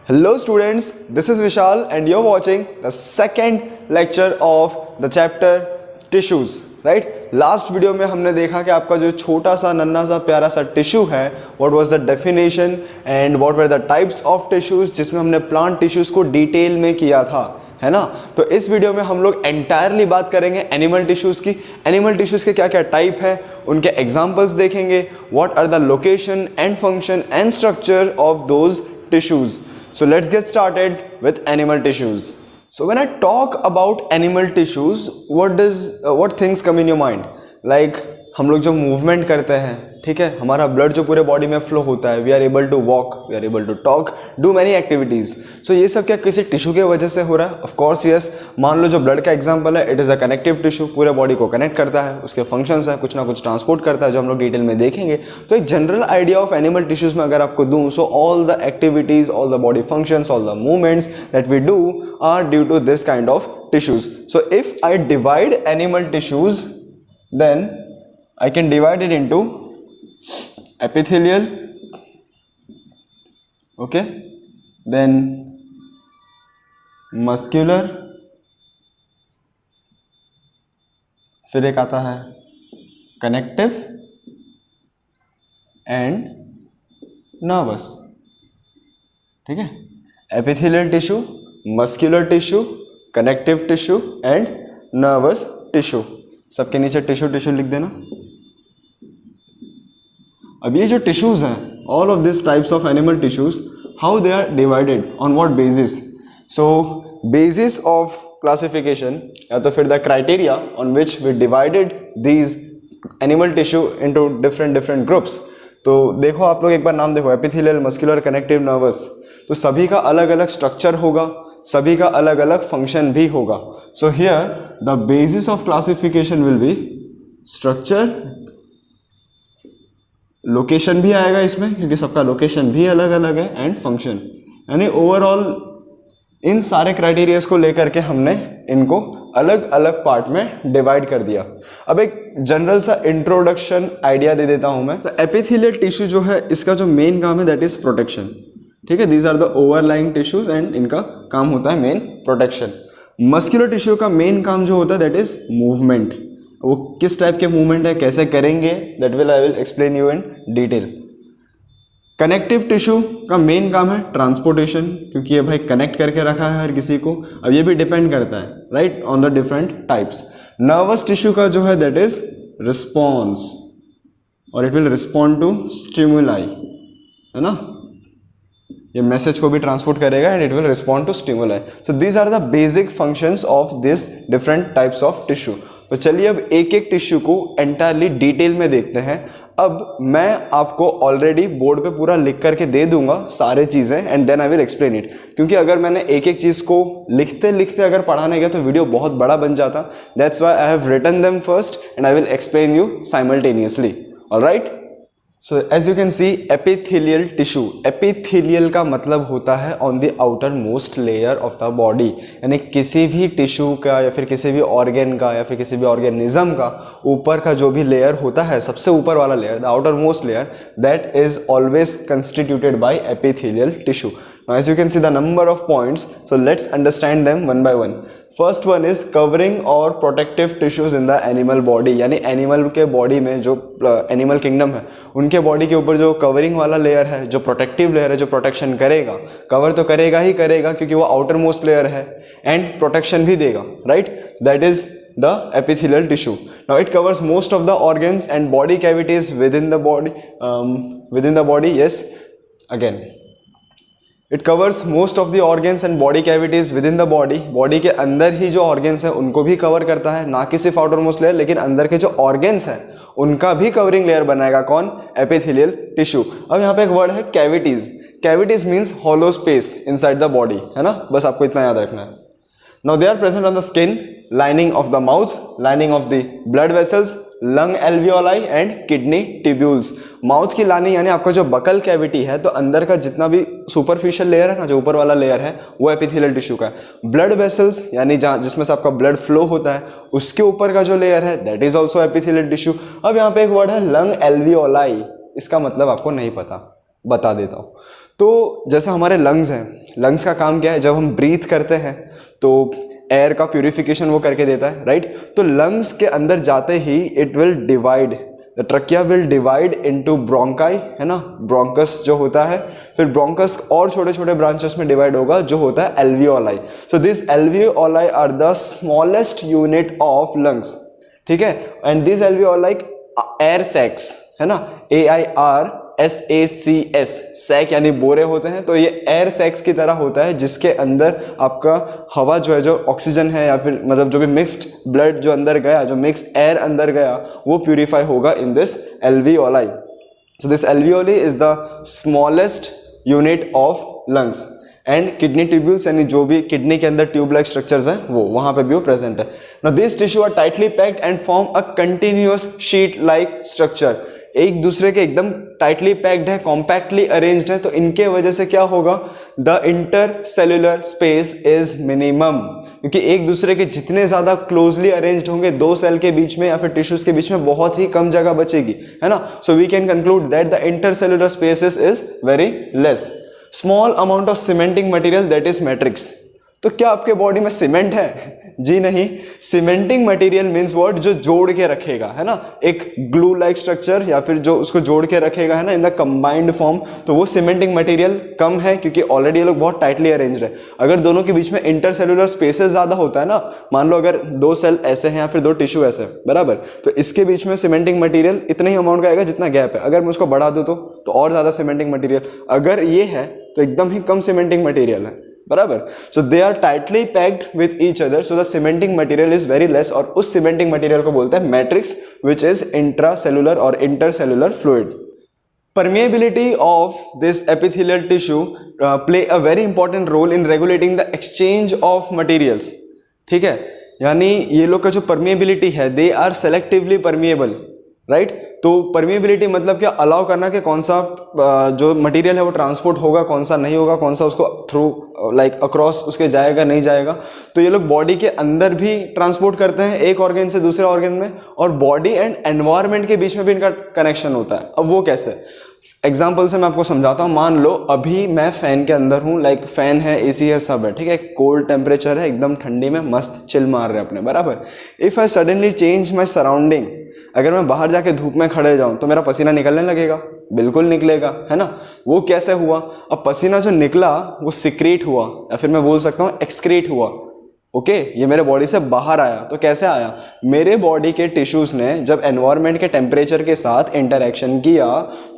Hello students, this is Vishal and you're watching the second lecture of the chapter tissues, right? Last video में हमने देखा कि आपका जो छोटा सा नन्हा सा प्यारा सा टिश्यू है, what was the definition and what were the types of tissues, जिसमें हमने प्लांट टिश्यूज को डिटेल में किया था, है ना। तो इस वीडियो में हम लोग एंटायरली बात करेंगे एनिमल टिश्यूज की। एनिमल टिश्यूज के क्या क्या टाइप है, उनके एग्जांपल्स देखेंगे, what are the location and function and structure of those tissues. So let's get started with animal tissues. So when I talk about animal tissues, what things come in your mind? Like हम लोग जो movement करते हैं, ठीक है, हमारा blood जो पूरे बॉडी में फ्लो होता है, we are able to walk, we are able to talk, do many activities. So ये सब क्या किसी टिश्यू के वजह से हो रहा है? Of course yes. मान लो जो ब्लड का एग्जांपल है, it is a connective tissue, पूरे बॉडी को कनेक्ट करता है, उसके फंक्शंस है, कुछ ना कुछ ट्रांसपोर्ट करता है, जो हम लोग डिटेल में देखेंगे। तो एक general idea of animal tissues में अगर आपको दूं, so all the activities, all the body functions, all the movements that we do are due to this kind of tissues. So if I divide animal tissues, then I can divide it into epithelial, okay, then muscular, फिर एक आता है connective and nervous, ठीक है। epithelial tissue, muscular tissue, connective tissue and nervous tissue। सबके नीचे tissue लिख देना। अब ये जो टिश्यूज हैं, all of this types of animal tissues, how they are divided, on what basis? So basis of classification या तो फिर the criteria on which we divided these animal tissue into different groups. तो देखो आप लोग एक बार नाम देखो, एपिथेलियल, मस्कुलर, कनेक्टिव, नर्वस। तो सभी का अलग अलग स्ट्रक्चर होगा, सभी का अलग अलग फंक्शन भी होगा। So here the basis of classification will be structure, location भी आएगा इसमें क्योंकि सबका लोकेशन भी अलग अलग है, एंड फंक्शन। यानी ओवरऑल इन सारे क्राइटेरियाज को लेकर के हमने इनको अलग अलग पार्ट में डिवाइड कर दिया। अब एक जनरल सा इंट्रोडक्शन आइडिया दे देता हूं मैं। तो एपिथेलियल टिश्यू जो है, इसका जो मेन काम है दैट इज प्रोटेक्शन, ठीक है। These are the overlying tissues and इनका काम होता है मेन प्रोटेक्शन। मस्कुलर टिश्यू का मेन काम जो होता है दैट इज मूवमेंट। वो किस टाइप के मूवमेंट है, कैसे करेंगे, that I will explain you in detail. Connective tissue का मेन काम है ट्रांसपोर्टेशन, क्योंकि ये भाई कनेक्ट करके रखा है हर किसी को। अब ये भी डिपेंड करता है right on the different types. Nervous tissue का जो है दैट इज रिस्पॉन्स, और it will respond to stimuli, है ना। ये मैसेज को भी ट्रांसपोर्ट करेगा and it will respond to stimuli. So these are the basic functions of this different types of tissue. तो चलिए अब एक एक टिश्यू को एंटायरली डिटेल में देखते हैं। अब मैं आपको ऑलरेडी बोर्ड पे पूरा लिख करके दे दूंगा सारे चीजें, and then I will explain it. क्योंकि अगर मैंने एक एक चीज को लिखते लिखते अगर पढ़ाने गया तो वीडियो बहुत बड़ा बन जाता। That's why I have written them first and I will explain you simultaneously, alright. So as you can see, epithelial tissue, epithelial का मतलब होता है on the outer most layer of the body, यानी किसी भी टिश्यू का या फिर किसी भी ऑर्गेन का या फिर किसी भी ऑर्गेनिज्म का ऊपर का जो भी लेयर होता है, सबसे ऊपर वाला layer, the outermost layer, that is always constituted by epithelial tissue. Now as you can see the number of points, so let's understand them one by one. First one is covering और protective tissues in the animal body, यानी animal के body में जो animal kingdom है उनके body के ऊपर जो कवरिंग वाला लेयर है, जो प्रोटेक्टिव लेयर है, जो प्रोटेक्शन करेगा, कवर तो करेगा ही करेगा क्योंकि वो आउटर मोस्ट लेयर है, एंड प्रोटेक्शन भी देगा, right. That is the epithelial tissue. Now it covers most of the organs and body cavities within the body, yes, again it covers most of the organs and body cavities with in the body. Body के अंदर ही जो organs हैं उनको भी cover करता है, ना कि सिर्फ आउटर मोस्ट लेयर, लेकिन अंदर के जो ऑर्गेन्स हैं उनका भी कवरिंग लेयर बनाएगा कौन? Epithelial tissue. अब यहाँ पे एक वर्ड है cavities. Cavities means hollow space inside the body, है ना, बस आपको इतना याद रखना है। Now they are present on the skin, lining of the mouth, lining of the blood vessels, lung alveoli and kidney tubules. Mouth की लाइनिंग यानी आपका जो बकल कैविटी है, तो अंदर का जितना भी सुपरफिशियल लेयर है ना, जो ऊपर वाला लेयर है, वो एपिथेलियल टिश्यू का है। ब्लड वेसल्स यानी जहाँ जिसमें से आपका ब्लड फ्लो होता है, उसके ऊपर का जो लेयर है that is also epithelial tissue. अब यहाँ पे एक वर्ड है लंग एल्वियोलाई, इसका मतलब आपको नहीं पता। बता देता हूँ। तो जैसे हमारे लंग्स हैं, लंग्स का काम क्या है, जब हम ब्रीथ करते हैं तो एयर का प्यूरिफिकेशन वो करके देता है, राइट। तो लंग्स के अंदर जाते ही it will divide, the trachea will divide into bronchi, है ना, ब्रोंकस जो होता है, फिर ब्रोंकस और छोटे छोटे ब्रांचेस में डिवाइड होगा जो होता है alveoli. So this alveoli are the smallest unit of lungs, ठीक है। And this alveoli air sacs, है ना, AIRSACS, सैक यानी बोरे होते हैं, तो ये एयर सैक्स की तरह होता है जिसके अंदर आपका हवा जो है, जो ऑक्सीजन है या फिर मतलब जो भी मिक्स्ड ब्लड जो अंदर गया, जो मिक्स्ड एयर अंदर गया, वो प्यूरिफाई होगा in this alveoli. So this alveoli is the smallest unit of lungs. And kidney tubules यानी जो भी किडनी के अंदर ट्यूब लाइक स्ट्रक्चर्स हैं वो वहां पे भी वो प्रेजेंट है। Now this tissue are tightly packed and form a continuous sheet like structure, एक दूसरे के एकदम टाइटली पैक्ड है, कॉम्पैक्टली अरेंज्ड है, तो इनके वजह से क्या होगा, the intercellular space is minimum, क्योंकि एक दूसरे के जितने ज्यादा क्लोजली अरेंज्ड होंगे दो सेल के बीच में या फिर टिश्यूज के बीच में बहुत ही कम जगह बचेगी, है ना। So we can conclude that the intercellular spaces is very less. Small amount of cementing material that is matrix. तो क्या आपके बॉडी में सीमेंट है? जी नहीं। सीमेंटिंग मटेरियल मींस व्हाट, जो जोड़ के रखेगा, है ना, एक ग्लू लाइक स्ट्रक्चर या फिर जो उसको जोड़ के रखेगा, है ना, इन द कंबाइंड फॉर्म, तो वो सीमेंटिंग मटेरियल कम है क्योंकि ऑलरेडी ये लोग बहुत टाइटली अरेंज्ड है। अगर दोनों के बीच में इंटरसेल्युलर स्पेसेस ज्यादा होता है ना, मान लो अगर दो सेल ऐसे हैं या फिर दो टिश्यू ऐसे हैं, बराबर, तो इसके बीच में सीमेंटिंग मटेरियल इतने ही अमाउंट का आएगा जितना गैप है। अगर मैं उसको बढ़ा दूं तो और ज्यादा सीमेंटिंग मटेरियल, अगर ये है तो एकदम ही कम सीमेंटिंग मटेरियल है, बराबर। So they are tightly packed with each other, so the cementing material is very less, और उस सीमेंटिंग मटेरियल को बोलते हैं मैट्रिक्स, विच इज इंट्रासेलुलर और intercellular fluid. Permeability of this epithelial tissue play a very important role in regulating the exchange of materials, ठीक है। यानी ये लोग का जो permeability है, they are selectively permeable, right. तो परमिएबिलिटी मतलब क्या, अलाउ करना कि कौन सा जो मटेरियल है वो ट्रांसपोर्ट होगा, कौन सा नहीं होगा, कौन सा उसको थ्रू लाइक अक्रॉस उसके जाएगा नहीं जाएगा। तो ये लोग बॉडी के अंदर भी ट्रांसपोर्ट करते हैं एक ऑर्गन से दूसरे ऑर्गन में, और बॉडी एंड एनवायरनमेंट के बीच में भी इनका कनेक्शन होता है। अब वो कैसे, एग्जाम्पल से मैं आपको समझाता हूँ। मान लो अभी मैं फैन के अंदर हूँ, लाइक फैन है, एसी है, सब है, ठीक है, कोल्ड टेम्परेचर है, एकदम ठंडी में मस्त चिल मार रहे हैं अपने, बराबर। If I suddenly change my surrounding, अगर मैं बाहर जाके धूप में खड़े जाऊं तो मेरा पसीना निकलने लगेगा, बिल्कुल निकलेगा, है ना। वो कैसे हुआ, अब पसीना जो निकला वो सिक्रेट हुआ, या फिर मैं बोल सकता हूँ एक्सक्रीट हुआ, ओके। ये मेरे बॉडी से बाहर आया, तो कैसे आया, मेरे बॉडी के टिश्यूज ने जब एनवायरनमेंट के टेम्परेचर के साथ इंटरेक्शन किया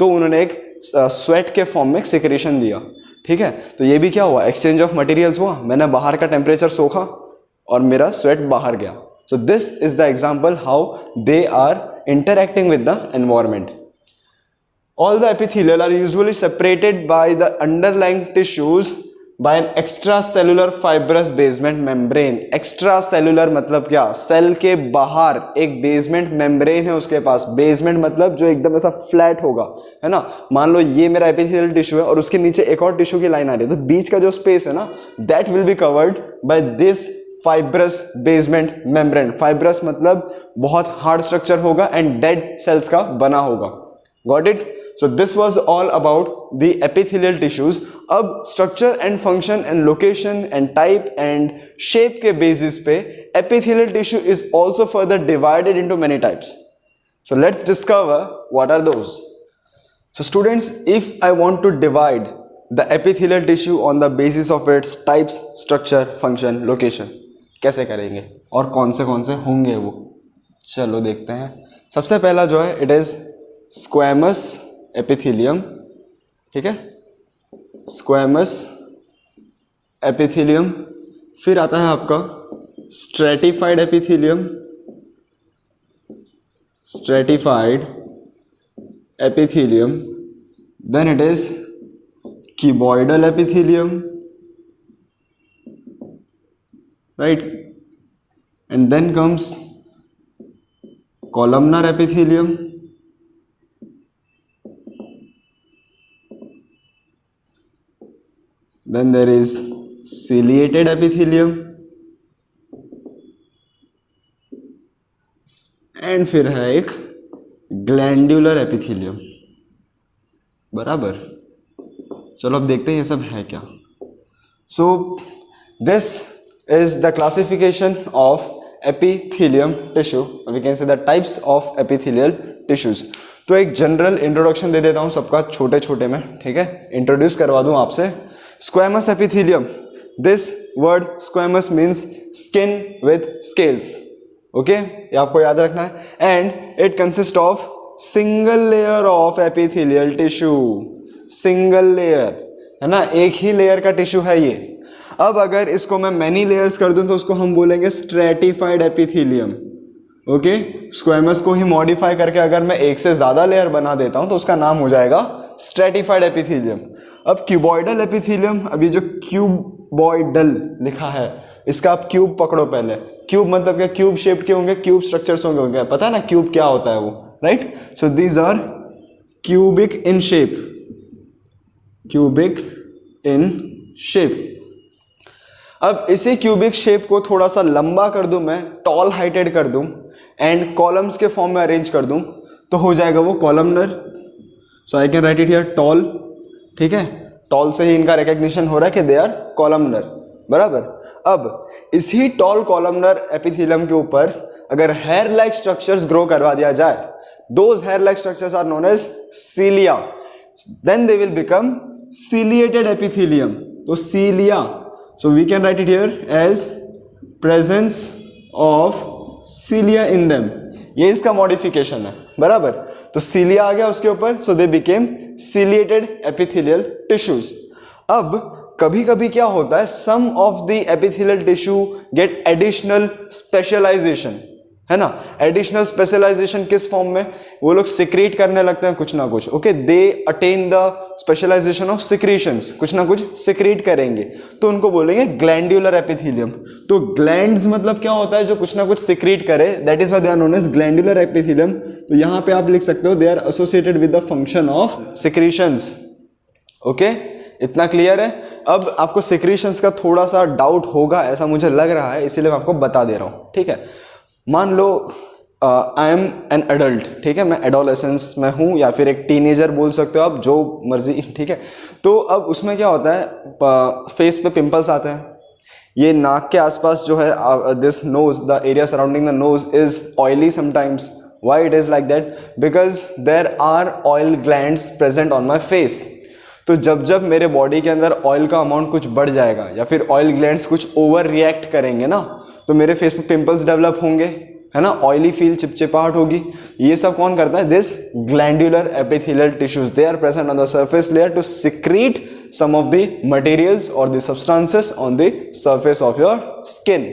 तो उन्होंने एक स्वेट के फॉर्म में सिक्रेशन दिया, ठीक है। तो ये भी क्या हुआ, एक्सचेंज ऑफ मटेरियल्स हुआ, मैंने बाहर का टेम्परेचर सोखा और मेरा स्वेट बाहर गया। So this is the example how they are interacting with the environment. All the epithelial are usually separated by the underlying tissues by an extracellular fibrous basement membrane. Extracellular मतलब क्या, cell के बाहर एक basement membrane है उसके पास। Basement मतलब जो एकदम ऐसा फ्लैट होगा, है ना। मान लो ये मेरा एपिथेलियल टिश्यू है और उसके नीचे एक और टिश्यू की लाइन आ रही है, तो बीच का जो स्पेस है ना, that will be covered by this fibrous basement membrane. Fibrous मतलब बहुत हार्ड स्ट्रक्चर होगा एंड डेड सेल्स का बना होगा। Got it. So this was all about the epithelial tissues. अब structure and function and location and type and shape के basis पे epithelial tissue is also further divided into many types. So let's discover what are those. So students, if I want to divide the epithelial tissue on the basis of its types, structure, function, location, कैसे करेंगे और कौन से होंगे वो, चलो देखते हैं। सबसे पहला जो है इट इज स्क्वैमस एपिथेलियम, ठीक है, स्क्वैमस एपिथेलियम। फिर आता है आपका stratified epithelium, stratified epithelium. Then it is cuboidal epithelium, right, and then comes columnar epithelium, then there is ciliated epithelium, and फिर है एक glandular epithelium, बराबर। चलो अब देखते हैं ये सब है क्या। So this is the classification of epithelium tissue, we can say the types of epithelial tissues। तो एक जनरल इंट्रोडक्शन दे देता हूं सबका छोटे छोटे में, ठीक है, इंट्रोड्यूस करवा दूं आपसे। Squamous epithelium, this word squamous means skin with scales, okay, ये आपको याद रखना है। And it consist of single layer of epithelial tissue, single layer है ना, एक ही लेयर का टिश्यू है ये। अब अगर इसको मैं मैनी लेयर्स कर दूं तो उसको हम बोलेंगे स्ट्रेटिफाइड एपिथेलियम, ओके। स्क्वैमस को ही मॉडिफाई करके अगर मैं एक से ज्यादा लेयर बना देता हूं तो उसका नाम हो जाएगा स्ट्रेटिफाइड एपिथेलियम। अब क्यूबॉइडल एपिथेलियम, अभी जो क्यूबॉइडल लिखा है इसका आप क्यूब पकड़ो पहले। क्यूब मतलब क्या, क्यूब शेप के होंगे, क्यूब स्ट्रक्चर्स होंगे, पता है ना क्यूब क्या होता है वो, right. So these are cubic in shape, cubic in shape. अब इसी क्यूबिक शेप को थोड़ा सा लंबा कर दूं मैं, टॉल हाइटेड कर दूं एंड कॉलम्स के फॉर्म में अरेंज कर दूं तो हो जाएगा वो columnar. So I can write it here tall, ठीक है, टॉल से ही इनका रिकग्निशन हो रहा है कि दे आर कॉलमनर, बराबर। अब इसी टॉल कॉलमनर एपिथेलियम के ऊपर अगर हेयर लाइक स्ट्रक्चर्स ग्रो करवा दिया जाए, those hair like structures are known as cilia, then they will become ciliated epithelium. तो cilia, so we can write it here as presence of cilia in them, ये इसका modification है, बराबर। तो cilia आ गया उसके ऊपर, so they became ciliated epithelial tissues। अब कभी कभी क्या होता है, some of the epithelial tissue get additional specialization, है ना। एडिशनल स्पेशलाइजेशन किस फॉर्म में, वो लोग सिक्रीट करने लगते हैं कुछ ना कुछ, okay, they attain the specialization of secretions, कुछ ना कुछ सिक्रीट करेंगे तो उनको बोलेंगे ग्लैंडुलर एपिथेलियम। तो ग्लैंड्स मतलब क्या होता है, जो कुछ ना कुछ सिक्रीट करे, that is why they are known as glandular epithelium. तो यहां पे आप लिख सकते हो they are associated with the function of secretions, okay, इतना क्लियर है। अब आपको सिक्रीशंस का थोड़ा सा डाउट होगा ऐसा मुझे लग रहा है, इसीलिए मैं आपको बता दे रहा हूं, ठीक है। मान लो आई एम एन एडल्ट, ठीक है, मैं एडोलेसेंस में हूँ या फिर एक टीनेजर बोल सकते हो आप, जो मर्जी, ठीक है। तो अब उसमें क्या होता है, फेस पे पिंपल्स आते हैं, ये नाक के आसपास जो है, this nose, the area surrounding the nose is oily sometimes. Why it is like that, because there are oil glands present on my face. तो जब जब मेरे बॉडी के अंदर ऑयल का अमाउंट कुछ बढ़ जाएगा या फिर ऑयल ग्लैंड्स कुछ ओवर रिएक्ट करेंगे ना, तो मेरे फेस पे पिंपल्स डेवलप होंगे, है ना, ऑयली फील, चिपचिपाहट होगी। ये सब कौन करता है, this glandular epithelial tissues, they are present on the surface layer to secrete some of the materials और the substances on the surface of your skin.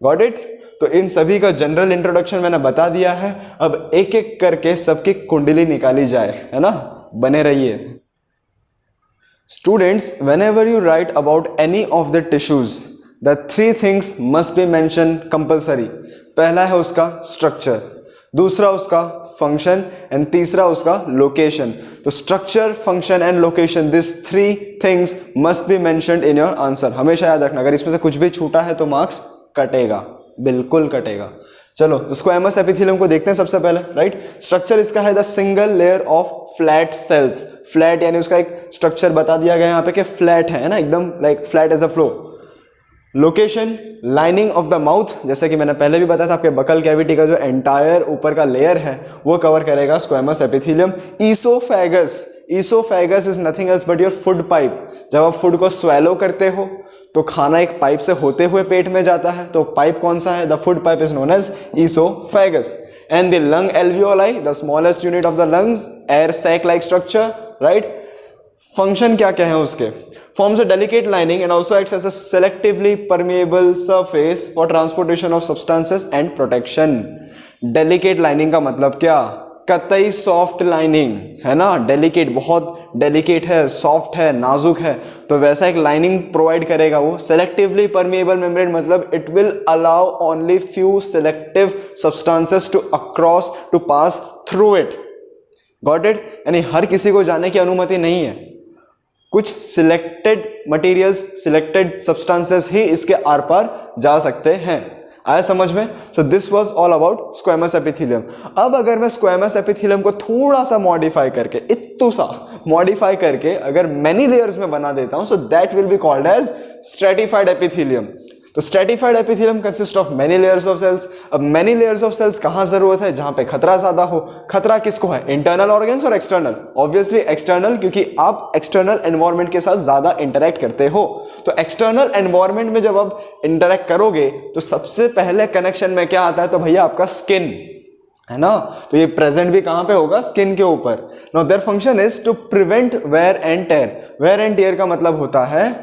Got it. तो इन सभी का जनरल इंट्रोडक्शन मैंने बता दिया है। अब एक एक करके सबकी कुंडली निकाली जाए, है ना, बने रहिए। Students, whenever you write about any of the tissues, the three things must be mentioned compulsory। पहला है उसका स्ट्रक्चर, दूसरा उसका फंक्शन एंड तीसरा उसका लोकेशन। तो structure, function and location, this three things must be mentioned in your answer. हमेशा याद रखना, अगर इसमें से कुछ भी छूटा है तो मार्क्स कटेगा, बिल्कुल कटेगा। चलो, तो स्क्वैमस एपिथेलियम को देखते हैं सबसे पहले, राइट। स्ट्रक्चर इसका है the single layer of flat sales. Flat यानी उसका एक स्ट्रक्चर बता दिया गया यहाँ पे कि फ्लैट है ना, एकदम like flat as a floor. Location, lining of the mouth, जैसे कि मैंने पहले भी बताया था, आपके बकल कैविटी का जो एंटायर ऊपर का लेयर है वो कवर करेगा squamous epithelium. Oesophagus, oesophagus is nothing else but your food pipe. जब आप फूड को स्वेलो करते हो तो खाना एक पाइप से होते हुए पेट में जाता है, तो पाइप कौन सा है, the food pipe is known as oesophagus. And the lung alveoli, the smallest unit of the lungs, air sac like structure, right. Function क्या क्या है उसके, forms a delicate lining and also acts as a selectively permeable surface for transportation of substances and protection। delicate lining का मतलब क्या, कतई soft lining, है ना, डेलिकेट, बहुत डेलिकेट है, सॉफ्ट है, नाजुक है, तो वैसा एक लाइनिंग प्रोवाइड करेगा वो। सेलेक्टिवली परमेएबल मेम्ब्रेन मतलब it will allow only few selective substances to across to pass through it. Got it. यानी हर किसी को जाने की अनुमति नहीं है, कुछ सिलेक्टेड मटेरियल्स, सिलेक्टेड सब्सटेंसेस ही इसके आर पार जा सकते हैं। आया समझ में। सो this was all about squamous epithelium. अब अगर मैं स्क्वैमस एपिथेलियम को थोड़ा सा मॉडिफाई करके, इत्तू सा मॉडिफाई करके अगर मेनी लेयर्स में बना देता हूं, so that will be called as stratified epithelium. तो stratified epithelium consist of many layers of cells. अब मेनी लेयर्स ऑफ सेल्स कहां जरूरत है? जहां पे खतरा ज्यादा हो। खतरा किसको है? इंटरनल ऑर्गन्स और एक्सटर्नल? ऑब्वियसली एक्सटर्नल, क्योंकि आप एक्सटर्नल एनवायरनमेंट के साथ ज्यादा इंटरेक्ट करते हो। तो एक्सटर्नल एनवायरनमेंट में जब आप इंटरेक्ट करोगे तो सबसे पहले कनेक्शन में क्या आता है? तो भैया आपका स्किन है ना। तो ये प्रेजेंट भी कहां पे होगा? स्किन के ऊपर। Now their function is to prevent wear and tear. Wear and tear का मतलब होता है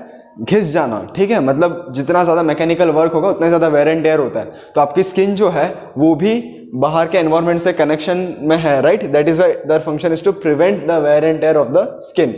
घिस जाना, ठीक है। मतलब जितना ज्यादा मैकेनिकल वर्क होगा उतना ज्यादा वेयर एंड टेयर होता है। तो आपकी स्किन जो है वो भी बाहर के एनवायरनमेंट से कनेक्शन में है, right. That is why their function is to prevent the wear and tear of the skin.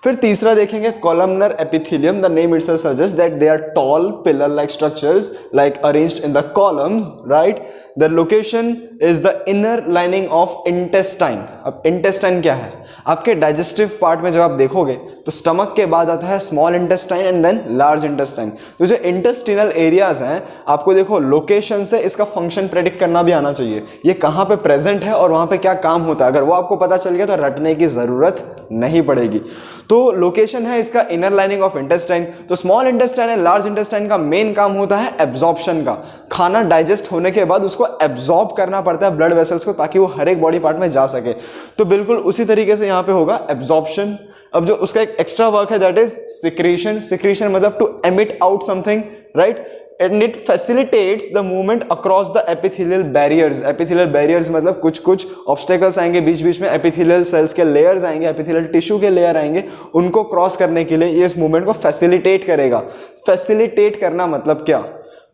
फिर तीसरा देखेंगे columnar epithelium. The name itself suggest that they are tall pillar like structures like arranged in the columns, right. The location is the inner lining of intestine. अब intestine क्या है? आपके digestive part में जब आप देखोगे तो स्टमक के बाद आता है small intestine and then large intestine. तो जो इंटेस्टिनल एरियाज हैं, आपको देखो लोकेशन से इसका फंक्शन प्रेडिक्ट करना भी आना चाहिए। ये कहाँ पे प्रेजेंट है और वहां पे क्या काम होता है, अगर वो आपको पता चल गया तो रटने की जरूरत नहीं पड़ेगी। तो लोकेशन है इसका इनर लाइनिंग ऑफ इंटेस्टाइन। तो small intestine and large intestine का मेन काम होता है एब्जॉर्प्शन का। खाना डाइजेस्ट होने के बाद उसको एब्जॉर्ब करना पड़ता है ब्लड वेसल्स को, ताकि वो हर एक बॉडी पार्ट में जा सके। तो बिल्कुल उसी तरीके से यहाँ पे होगा एब्जॉर्प्शन। अब जो उसका एक एक्स्ट्रा वर्क है दैट इज सिक्रीशन। सिक्रीशन मतलब to emit out something, right. And it facilitates the movement across the epithelial barriers. Epithelial barriers मतलब कुछ कुछ ऑब्स्टेकल्स आएंगे बीच बीच में, एपिथेलियल सेल्स के लेयर्स आएंगे, एपिथेलियल टिश्यू के लेयर आएंगे, उनको क्रॉस करने के लिए ये इस मूवमेंट को फैसिलिटेट करेगा। फैसिलिटेट करना मतलब क्या?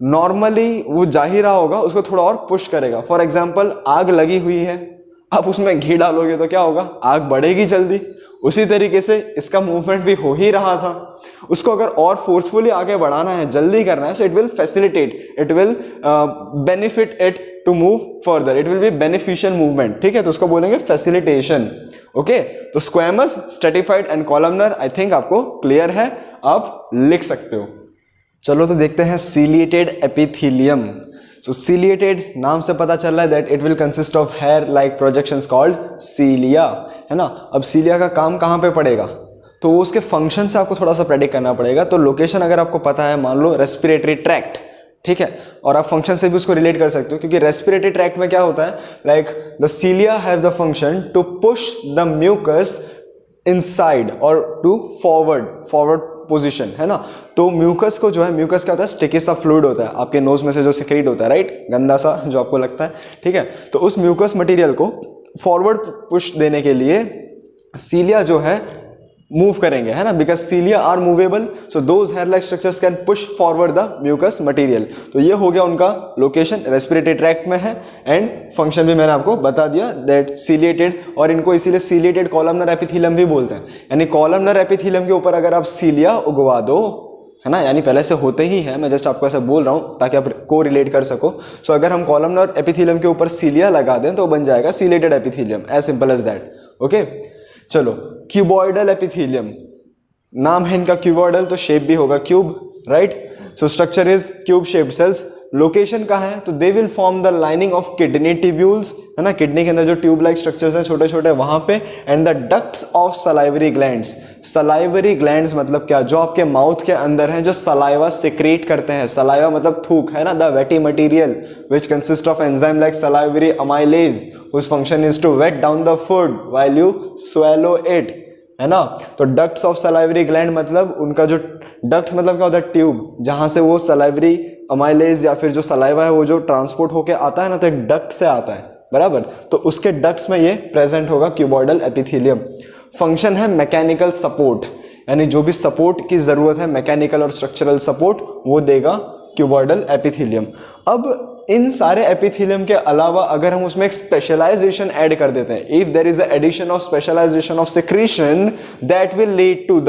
नॉर्मली वो जा ही रहा होगा, उसको थोड़ा और पुश करेगा। फॉर एग्जाम्पल आग लगी हुई है, आप उसमें घी डालोगे तो क्या होगा? आग बढ़ेगी जल्दी। उसी तरीके से इसका मूवमेंट भी हो ही रहा था, उसको अगर और फोर्सफुली आगे बढ़ाना है, जल्दी करना है, so it will facilitate, it will benefit it to move further, it will be beneficial movement, ठीक है। तो उसको बोलेंगे फैसिलिटेशन, ओके। तो squamous, stratified and columnar I think आपको क्लियर है, आप लिख सकते हो। चलो तो देखते हैं सीलिएटेड एपिथेलियम। सो सीलिएटेड नाम से पता चल रहा है that it will consist of hair like projections called cilia, है ना। अब सीलिया का काम कहाँ पे पड़ेगा? तो उसके फंक्शन से आपको थोड़ा सा प्रेडिक्ट करना पड़ेगा। तो लोकेशन अगर आपको पता है, मान लो रेस्पिरेटरी ट्रैक्ट, ठीक है, और आप फंक्शन से भी उसको रिलेट कर सकते हो, क्योंकि रेस्पिरेटरी ट्रैक्ट में क्या होता है, like the cilia have the function to push the mucus inside और टू फॉरवर्ड पोजीशन, है ना। तो म्यूकस को जो है, म्यूकस क्या होता है? स्टिकी सा फ्लूइड होता है आपके नोज में से जो सिक्रीट होता है, राइट, गंदा सा जो आपको लगता है, ठीक है। तो उस म्यूकस मटेरियल को फॉरवर्ड पुश देने के लिए सीलिया जो है मूव करेंगे, है ना, because cilia are movable, so those hair like structures can push forward the mucus material. तो ये हो गया उनका लोकेशन, रेस्पिरेटरी ट्रैक्ट में है, एंड फंक्शन भी मैंने आपको बता दिया दैट सीलिएटेड, और इनको इसीलिए सीलिएटेड कॉलमनर एपिथेलियम भी बोलते हैं। यानी कॉलमनर एपिथेलियम के ऊपर अगर आप सीलिया उगवा दो, है ना, यानी पहले से होते ही है, मैं जस्ट आपको ऐसा बोल रहा हूँ ताकि आप को रिलेट कर सको। सो अगर हम कॉलमनर एपिथेलियम के ऊपर सीलिया लगा दें तो बन जाएगा ciliated epithelium, as simple as that, okay. चलो क्यूबॉइडल एपिथेलियम, नाम है इनका क्यूबॉइडल, तो शेप भी होगा cube, right. So structure is cube shaped cells. Location कहाँ है? तो they will form the lining of kidney tubules, है ना, किडनी के अंदर जो ट्यूब लाइक स्ट्रक्चर्स हैं छोटे छोटे, वहां पे, and the ducts of salivary glands. Salivary glands मतलब क्या? जो आपके माउथ के अंदर हैं, जो सलाइवा सिक्रेट करते हैं। सलाइवा मतलब थूक, है ना, the watery material which consist of enzyme like salivary amylase whose function is to wet down the food while you swallow it, है ना। तो डक्ट्स ऑफ सलाइवरी ग्लैंड मतलब उनका जो डक्ट्स मतलब क्या होता है? ट्यूब, जहां से वो सलाइवरी अमाइलेज या फिर जो सलाइवा है वो जो ट्रांसपोर्ट होके आता है ना, तो एक डक्ट से आता है, बराबर। तो उसके डक्ट्स में ये प्रेजेंट होगा क्यूबॉइडल एपिथेलियम। फंक्शन है मैकेनिकल सपोर्ट, यानी जो भी सपोर्ट की जरूरत है, मैकेनिकल और स्ट्रक्चरल सपोर्ट, वो देगा क्यूबॉइडल एपिथेलियम। अब इन सारे एपिथेलियम के अलावा अगर हम उसमें एक स्पेशलाइजेशन ऐड कर देते हैं, if there is a addition of specialisation of secretion, that will lead to the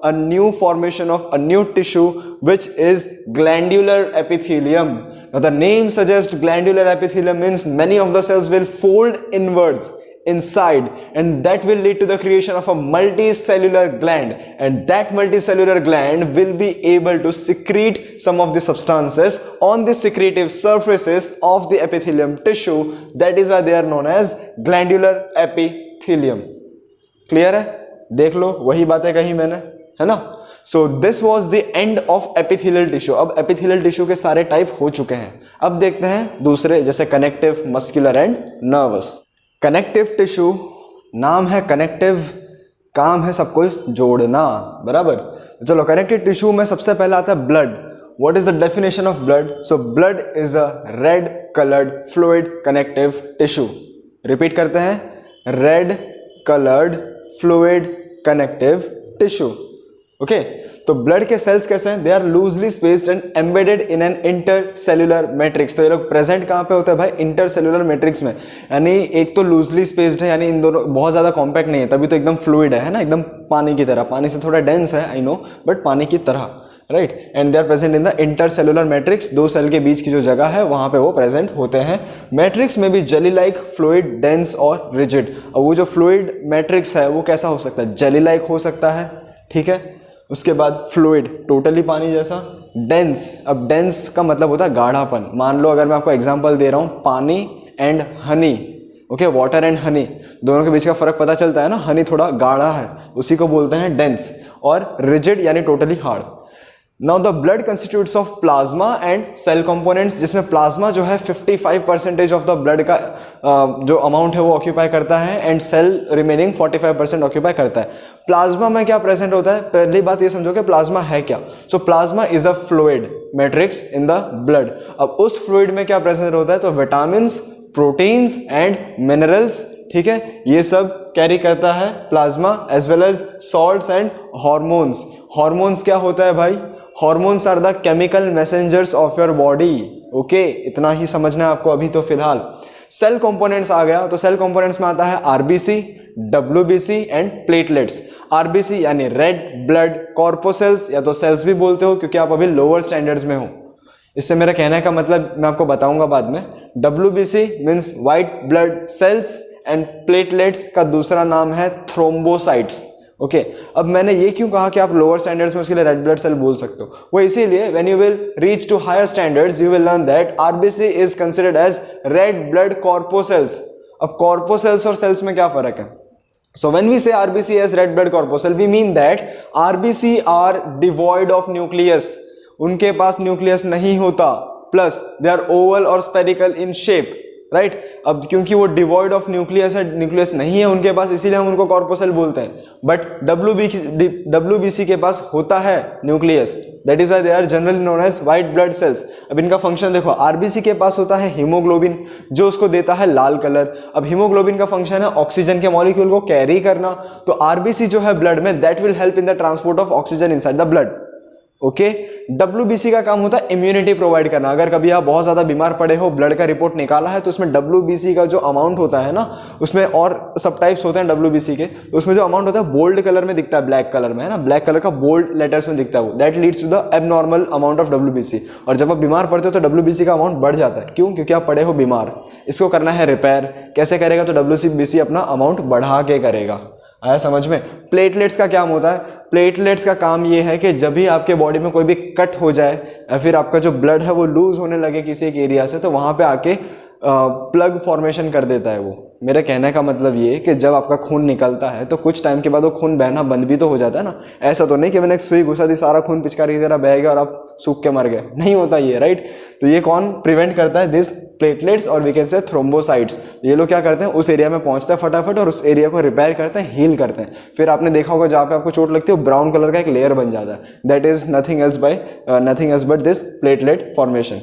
a new formation of a new tissue which is glandular epithelium. Now the name suggests glandular epithelium means many of the cells will fold inwards inside, and that will lead to the creation of a multicellular gland, and that multicellular gland will be able to secrete some of the substances on the secretive surfaces of the epithelium tissue. That is why they are known as glandular epithelium. Clear है? देख लो वही बातें कही मैंने, है ना। So this was the end of epithelial tissue. अब epithelial tissue के सारे टाइप हो चुके हैं। अब देखते हैं दूसरे, जैसे connective, muscular and nervous. Connective tissue, नाम है कनेक्टिव, काम है सब कुछ जोड़ना, बराबर। चलो कनेक्टिव टिश्यू में सबसे पहला आता है blood. What is the definition of blood? So blood is a red coloured fluid connective tissue. Repeat करते हैं, red coloured fluid connective tissue. Okay, तो ब्लड के सेल्स कैसे हैं? They are loosely spaced and embedded in an intercellular matrix. तो ये लोग present कहाँ पे होते हैं भाई? इंटरसेल्युलर मैट्रिक्स में। यानी एक तो लूजली स्पेस्ड है, यानी इन दोनों बहुत ज्यादा कॉम्पैक्ट नहीं है, तभी तो एकदम फ्लूइड है ना, एकदम पानी की तरह। पानी से थोड़ा डेंस है आई नो, बट पानी की तरह, right. And they are present in the intercellular matrix. दो सेल के बीच की जो जगह है वहां पे वो प्रेजेंट होते हैं। मैट्रिक्स में भी जेली लाइक, फ्लूइड, डेंस और रिजिड। और वो जो फ्लूइड मैट्रिक्स है वो कैसा हो सकता है? जेली लाइक हो सकता है, ठीक है। उसके बाद फ्लूइड, टोटली पानी जैसा। डेंस, अब डेंस का मतलब होता है गाढ़ापन। मान लो अगर मैं आपको एग्जांपल दे रहा हूं, पानी and honey, okay, water and honey, दोनों के बीच का फर्क पता चलता है ना। हनी थोड़ा गाढ़ा है, उसी को बोलते हैं डेंस। और रिजिड यानी totally hard. Now the blood constitutes of plasma and cell components, जिसमें प्लाज्मा जो है 55% ऑफ द ब्लड का जो अमाउंट है वो ऑक्यूपाई करता है, एंड सेल रिमेनिंग 45% ऑक्यूपाई करता है। प्लाज्मा में क्या प्रेजेंट होता है? पहली बात ये समझो कि प्लाज्मा है क्या। सो plasma is a fluid matrix in the blood. अब उस फ्लूइड में क्या प्रेजेंट होता है? तो विटामिन्स, प्रोटीन्स एंड मिनरल्स, ठीक है, ये सब कैरी करता है plasma, as well as salts and hormones. Hormones क्या होता है भाई? Hormones are the chemical messengers of your body. Okay, इतना ही समझना है आपको अभी तो फिलहाल। सेल कंपोनेंट्स आ गया, तो सेल कंपोनेंट्स में आता है RBC, WBC and platelets. RBC यानी रेड ब्लड कॉर्पोसेल्स, या तो सेल्स भी बोलते हो क्योंकि आप अभी लोअर स्टैंडर्ड्स में हो। इससे मेरा कहने का मतलब मैं आपको बताऊंगा बाद में। WBC means white blood sales, and platelets का दूसरा नाम है थ्रोम्बोसाइट्स। ओके, अब मैंने ये क्यों कहा कि आप लोअर स्टैंडर्ड्स में उसके लिए रेड ब्लड सेल बोल सकते हो? वो इसीलिए when you will reach to higher standards you will learn that RBC is considered as red blood corpuscles. अब कॉर्पोसेल्स और सेल्स में क्या फर्क है? So when we say RBC as red blood corpuscle, we mean that RBC are devoid of nucleus. उनके पास nucleus नहीं होता, plus they are Oval और स्पेरिकल इन शेप, राइट। अब क्योंकि वो डिवॉइड ऑफ न्यूक्लियस है, न्यूक्लियस नहीं है उनके पास, इसीलिए हम उनको कॉर्पोसेल बोलते हैं। बट डब्ल्यूबीसी के पास होता है nucleus, that is why they are generally known as white blood cells. अब इनका फंक्शन देखो, आरबीसी के पास होता है हीमोग्लोबिन जो उसको देता है लाल कलर। अब हीमोग्लोबिन का फंक्शन है ऑक्सीजन के मॉलिक्यूल को कैरी करना, तो आरबीसी जो है ब्लड में, that will help in the transport of oxygen inside the blood. Okay, WBC का काम होता है इम्यूनिटी प्रोवाइड करना। अगर कभी आप बहुत ज्यादा बीमार पड़े हो, ब्लड का रिपोर्ट निकाला है, तो उसमें डब्ल्यूबीसी का जो अमाउंट होता है ना, उसमें और सब टाइप्स होते हैं डब्ल्यूबीसी के, तो उसमें जो अमाउंट होता है बोल्ड कलर में दिखता है, ब्लैक कलर में, है ना, ब्लैक कलर का बोल्ड लेटर्स में दिखता है वो, that leads to the abnormal amount of WBC. और जब आप बीमार पड़ते हो तो डब्ल्यूबीसी का अमाउंट बढ़ जाता है। क्यों? क्योंकि आप पड़े हो बीमार, इसको करना है रिपेयर। कैसे करेगा? तो डब्ल्यूबीसी अपना अमाउंट बढ़ा के करेगा। आया समझ में? प्लेटलेट्स का क्या होता है? प्लेटलेट्स का काम ये है कि जब भी आपके बॉडी में कोई भी कट हो जाए या फिर आपका जो ब्लड है वो लूज होने लगे किसी एक एरिया से, तो वहां पे आके प्लग फॉर्मेशन कर देता है वो। मेरे कहने का मतलब ये कि जब आपका खून निकलता है तो कुछ टाइम के बाद वो खून बहना बंद भी तो हो जाता है ना। ऐसा तो नहीं कि मैंने एक सुई घुसा दी, सारा खून पिचकारी की तरह बह गया और आप सूख के मर गए, नहीं होता ये, राइट। तो ये कौन प्रिवेंट करता है? दिस प्लेटलेट्स और वी कैन से थ्रोम्बोसाइट्स। ये लोग क्या करते हैं? उस एरिया में पहुंचते हैं फटाफट और उस एरिया को रिपेयर करते हैं, हील करते हैं। फिर आपने देखा होगा जहाँ पे आपको चोट लगती है ब्राउन कलर का एक लेयर बन जाता है, that is nothing else but this platelet formation.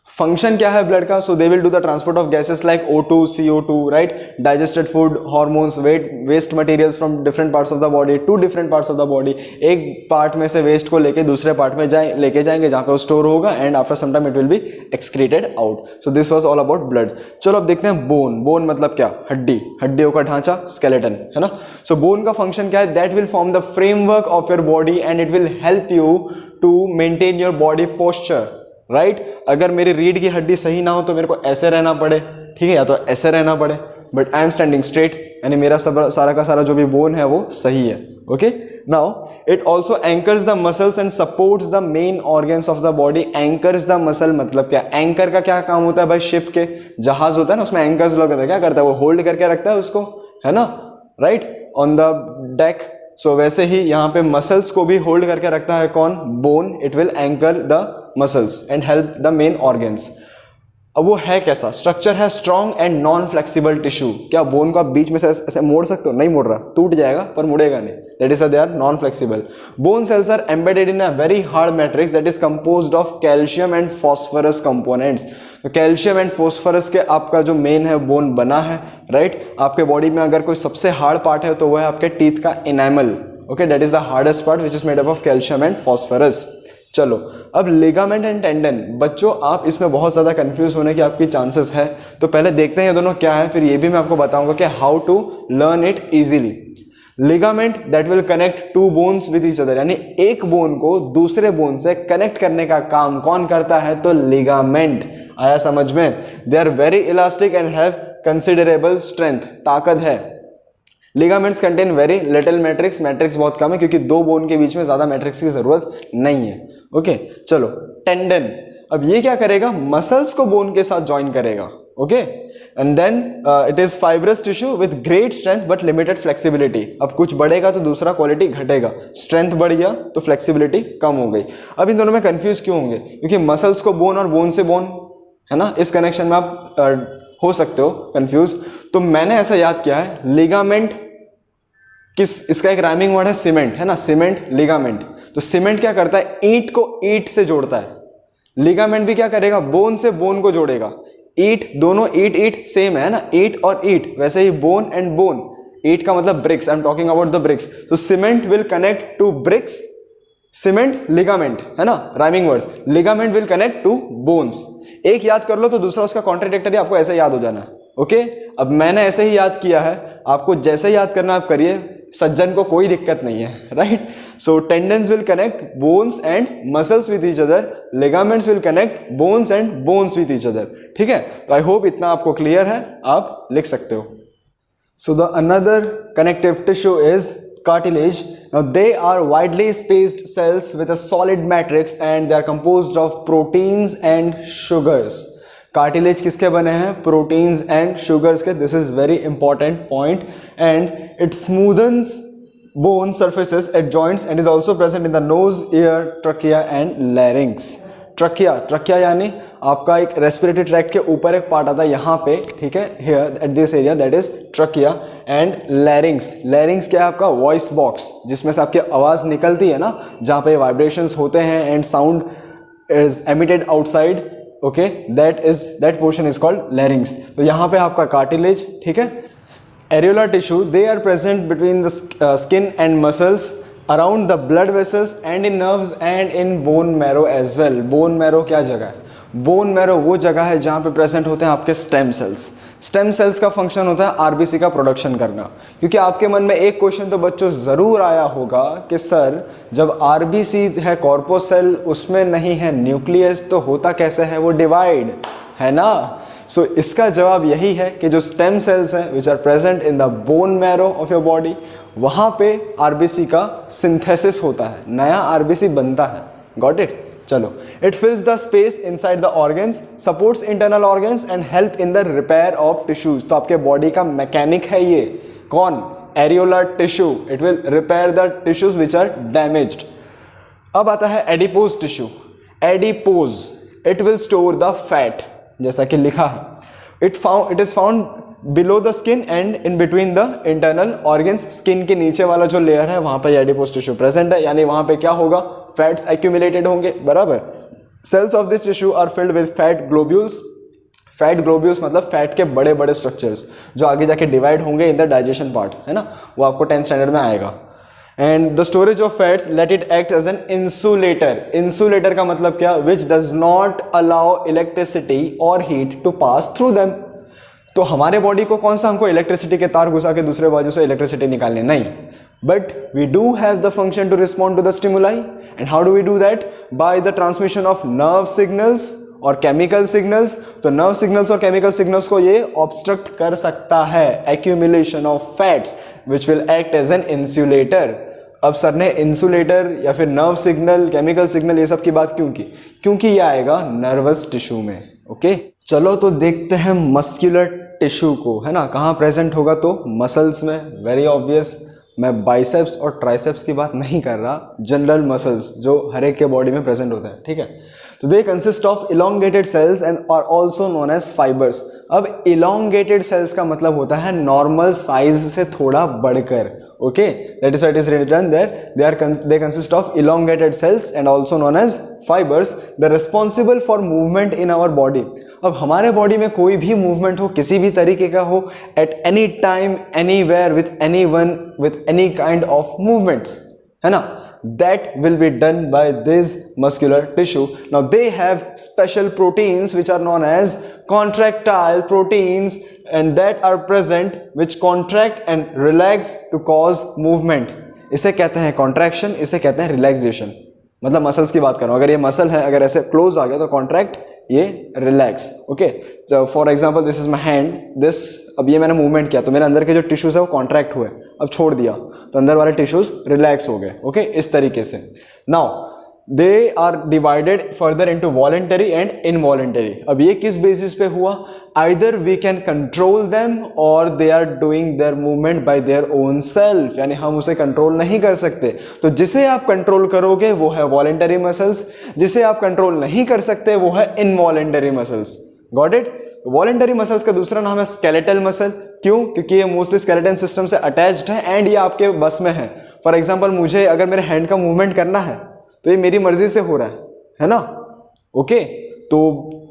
Function क्या है ब्लड का? So they will do the transport of gases like O2, CO2, right, digested food, hormones, waste materials from different parts of the body to different parts of the body. एक part में से waste को लेके दूसरे part में लेके जाएंगे जहां पे वो स्टोर होगा, and after some time it will be excreted out. So this was all about blood. चलो अब देखते हैं बोन। बोन मतलब क्या? हड्डी, हड्डियों का ढांचा, स्केलेटन, है ना। सो बोन का फंक्शन क्या है? That will form the framework of your body and it will help you to maintain your body posture, right. अगर मेरी रीढ़ की हड्डी सही ना हो तो मेरे को ऐसे रहना पड़े, ठीक है, या तो ऐसे रहना पड़े, but I am standing straight, यानी मेरा सारा का सारा जो भी बोन है वो सही है। Okay, now it also anchors the muscles and supports the main organs of the body. Anchors the muscle मतलब क्या? एंकर का क्या काम होता है भाई? शिप के जहाज होता है ना, उसमें एंकर्स लोग क्या करता है? वो होल्ड करके रखता है उसको, है ना, राइट। ऑन द डेक, सो वैसे ही यहाँ पे मसल्स को भी होल्ड करके रखता है कौन? Bone. It will anchor the muscles and help the main organs. अब वो है कैसा? स्ट्रक्चर है strong and non flexible tissue. क्या बोन को आप बीच में से ऐसे मोड़ सकते हो? नहीं मोड़ रहा, टूट जाएगा पर मुड़ेगा नहीं. That is they are non flexible. Bone cells are embedded in a very hard matrix that is composed of calcium and phosphorus components. तो कैल्शियम एंड फॉस्फोरस के आपका जो मेन है बोन बना है, राइट. आपके बॉडी में अगर कोई सबसे हार्ड पार्ट है तो वह है आपके टीथ का enamel. Okay, that is the hardest part which is made up of calcium and phosphorus. चलो, अब लिगामेंट एंड टेंडन. बच्चों आप इसमें बहुत ज़्यादा कंफ्यूज होने की आपकी चांसेस है, तो पहले देखते हैं ये दोनों क्या है, फिर ये भी मैं आपको बताऊंगा कि how to learn it easily. Ligament that will connect to bones with each other, यानी एक बोन को दूसरे बोन से कनेक्ट करने का काम कौन करता है? तो लिगामेंट. आया समझ में? They are very elastic and have considerable strength. ताकत है. Ligaments contain very little matrix. Matrix बहुत कम है क्योंकि दो बोन के बीच में ज्यादा मैट्रिक्स की जरूरत नहीं है. ओके, चलो टेंडन. अब ये क्या करेगा? मसल्स को बोन के साथ ज्वाइन करेगा. Okay, and then it is fibrous tissue with great strength but limited flexibility. अब कुछ बढ़ेगा तो दूसरा क्वालिटी घटेगा. स्ट्रेंथ बढ़ गया तो फ्लेक्सिबिलिटी कम हो गई. अब इन दोनों में कंफ्यूज क्यों होंगे? क्योंकि मसल्स को बोन और बोन से बोन है ना, इस कनेक्शन में आप हो सकते हो कंफ्यूज. तो मैंने ऐसा याद किया है, लिगामेंट इसका एक राइमिंग वर्ड है सीमेंट, है ना. Cement, ligament. तो सीमेंट क्या करता है? ईंट को ईंट से जोड़ता है. लिगामेंट भी क्या करेगा? बोन से बोन को जोड़ेगा. ईंट, दोनों ईंट ईंट सेम है ना, ईंट और ईंट. वैसे ही बोन एंड बोन, ईंट का मतलब bricks. I am talking about the bricks. तो cement will connect to bricks. Cement, ligament, है ना, rhyming word. Ligament will connect to bones. एक याद कर लो तो दूसरा उसका कॉन्ट्राडिक्टरी आपको ऐसे याद हो जाना है. ओके, अब मैंने ऐसे ही याद किया है, आपको जैसे याद करना आप करिए, सज्जन को कोई दिक्कत नहीं है, right. So tendons will connect bones and muscles with each other. Ligaments will connect bones and bones with each other. ठीक है, तो आई होप इतना आपको क्लियर है, आप लिख सकते हो. So the another connective tissue is cartilage. Now they are widely spaced cells with a solid matrix and they are composed of proteins and sugars. Cartilage किसके बने हैं? प्रोटीन्स एंड शुगर्स के. This is very important point. And it smoothens bone surfaces at joints and is also present in the nose, ear, trachea and larynx. Trachea यानी आपका एक respiratory tract के ऊपर एक पार्ट आता है यहाँ पे, ठीक है, here at this area, that is trachea. And larynx. Larynx क्या है? आपका वॉइस बॉक्स, जिसमें से आपकी आवाज निकलती है ना, जहाँ पे वाइब्रेशंस होते हैं and sound is emitted outside. Okay, that portion is called larynx. तो यहाँ पे आपका कार्टिलेज, ठीक है. Areolar tissue, they are present between the skin and muscles, around the blood vessels and in nerves and in bone marrow as well. Bone marrow क्या जगह है? Bone marrow वो जगह है जहाँ पे प्रेजेंट होते हैं आपके स्टेम सेल्स. स्टेम सेल्स का फंक्शन होता है आरबीसी का प्रोडक्शन करना. क्योंकि आपके मन में एक क्वेश्चन तो बच्चों जरूर आया होगा कि सर जब आरबीसी है कॉर्पोसेल, उसमें नहीं है न्यूक्लियस, तो होता कैसे है वो डिवाइड, है ना. सो इसका जवाब यही है कि जो स्टेम सेल्स हैं which are present in the bone marrow of your body, वहां पे आरबीसी का सिंथेसिस होता है, नया आरबीसी बनता है. Got it. चलो, it fills the space inside the organs, supports internal organs and help in the repair of tissues. तो आपके बॉडी का मैकेनिक है ये. कौन? Areolar tissue. It will repair the tissues which are damaged. अब आता है adipose tissue. Adipose, it will store the fat, जैसा कि लिखा है. It is found below the skin and in between the internal organs. Skin के नीचे वाला जो लेयर है वहां पर एडिपोज टिश्यू प्रेजेंट है, यानी वहां पे क्या होगा? फैट्स एक्यूमुलेटेड होंगे, बराबर. Cells of this tissue are filled with fat globules. Fat globules मतलब फैट के बड़े बड़े स्ट्रक्चर्स जो आगे जाके डिवाइड होंगे इन द डाइजेशन पार्ट, है ना, वो आपको 10th स्टैंडर्ड में आएगा. And the storage of fats let it act as an insulator. Insulator का मतलब क्या? Which does not allow electricity और heat to pass through them. तो हमारे बॉडी को कौन सा हमको इलेक्ट्रिसिटी के तार घुसा के दूसरे बाजू से इलेक्ट्रिसिटी निकालने? नहीं. But we do have the function to respond to the stimuli. And how do we do that? By the transmission of nerve signals और chemical signals. तो nerve signals और chemical signals को ये obstruct कर सकता है. Accumulation of fats which will act as an insulator. अब sir ने insulator या फिर nerve signal, chemical signal ये सब की बात क्यों की? क्योंकि ये आएगा nervous tissue में. ओके, चलो तो देखते हैं muscular टिश्यू को, है ना, कहाँ प्रेजेंट होगा, तो मसल्स में, वेरी ऑब्वियस। मैं बाइसेप्स और ट्राइसेप्स की बात नहीं कर रहा, जनरल मसल्स जो हर एक के बॉडी में प्रेजेंट होता है, ठीक है। तो they consist of elongated cells and are also known as fibres. अब इलोंगेटेड सेल्स का मतलब होता है नॉर्मल साइज से थोड़ा बढ़कर, okay, that is why it is written there they consist of elongated cells and also known as fibers. They are responsible for movement in our body. अब हमारे बॉडी में कोई भी मूवमेंट हो, किसी भी तरीके का हो, at any time, anywhere, with anyone, with any kind of movements, है ना, that will be done by this muscular tissue. Now they have special proteins which are known as contractile proteins and that are present which contract and relax to cause movement. इसे कहते हैं contraction, इसे कहते हैं relaxation. मतलब muscles की बात कर रहा हूँ, अगर ये मसल है, अगर ऐसे क्लोज आ गया तो कॉन्ट्रैक्ट, ये रिलैक्स, ओके। तो for example this is my hand, this, अब ये मैंने मूवमेंट किया तो मेरे अंदर के जो टिश्यूज है वो कॉन्ट्रैक्ट हुए, अब छोड़ दिया तो अंदर वाले टिश्यूज रिलैक्स हो गए, ओके, इस तरीके से। Now they are divided further into voluntary and involuntary. अब ये किस बेसिस पे हुआ, either we can control them और they are doing their movement by their own self, यानी हम उसे कंट्रोल नहीं कर सकते। तो जिसे आप कंट्रोल करोगे वो है वॉलेंटरी मसल्स, जिसे आप कंट्रोल नहीं कर सकते वो है involuntary muscles. Got it? Voluntary muscles का दूसरा नाम है स्केलेटल मसल। क्यों? क्योंकि ये मोस्टली स्केलेटन सिस्टम से अटैच्ड है एंड ये आपके बस में है। फॉर एग्जाम्पल मुझे अगर मेरे हैंड का मूवमेंट करना है तो ये मेरी मर्जी से हो रहा है ना, ओके, तो